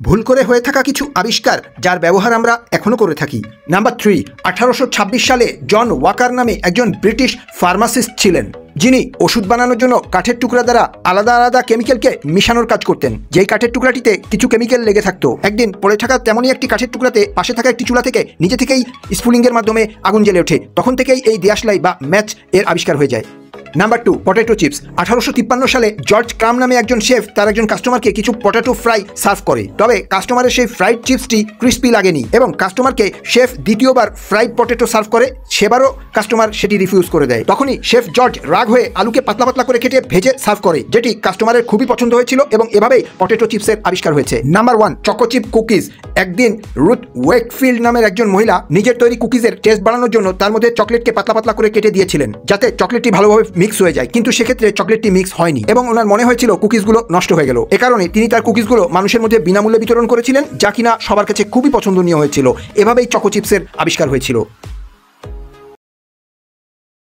ভুল করে হয়ে থাকা কিছু আবিষ্কার যার ব্যবহার আমরা এখনো করে থাকি। নাম্বার 3, 1826 সালে জন ওয়াকার নামে একজন ব্রিটিশ ফার্মাসিস্ট ছিলেন, যিনি ওষুধ বানানোর জন্য কাঠের টুকরা দ্বারা আলাদা আলাদা কেমিক্যালকে মিশানোর কাজ করতেন। যেই কাঠের টুকরাটিতে কিছু কেমিক্যাল লেগে থাকতো, একদিন পড়ে থাকা তেমনই একটি কাঠের টুকরাতে পাশে থাকা একটি চুলা থেকে নিজে থেকেই স্ফুলিঙ্গের মাধ্যমে আগুন জ্বলে ওঠে। তখন থেকেই এই দেয়াশলাই বা ম্যাচ এর আবিষ্কার হয়ে যায়। Number 2, potato chips. 1853 সালে জর্জ ক্রাম নামে একজন শেফ তার একজন কাস্টমারকে কিছু পটেটো ফ্রাই সার্ভ করে। তবে কাস্টমারের সেই ফ্রাইড চিপসটি ক্রিস্পি লাগেনি এবং কাস্টমারকে শেফ দ্বিতীয়বার ফ্রাইড পটেটো সার্ভ করে। সেবারও কাস্টমার সেটি রিফিউজ করে দেয়। তখনই শেফ জর্জ রাগ হয়ে আলুকে পাতলা পাতলা করে কেটে ভেজে সার্ভ করে, যেটি কাস্টমারের খুবই পছন্দ হয়েছিল এবং এভাবেই পটেটো চিপসের আবিষ্কার হয়েছে। Number 1, choco chip cookies. একদিন রুথ ওয়েকফিল্ড নামের একজন মহিলা নিজের তৈরি কুকিজের টেস্ট বাড়ানোর জন্য তার মধ্যে চকলেটকে পাতলা পাতলা করে কেটে দিয়েছিলেন, যাতে চকলেটটি ভালোভাবে মিক্স হয়ে যায়। কিন্তু সেক্ষেত্রে চকলেটটি মিক্স হয়নি এবং ওনার মনে হয়েছিল কুকিজগুলো নষ্ট হয়ে গেল। এ কারণে তিনি তার কুকিজগুলো মানুষের মধ্যে বিনামূল্যে বিতরণ করেছিলেন, যা কিনা সবার কাছে খুবই পছন্দনীয় হয়েছিল। এভাবেই চকো চিপসের আবিষ্কার হয়েছিল।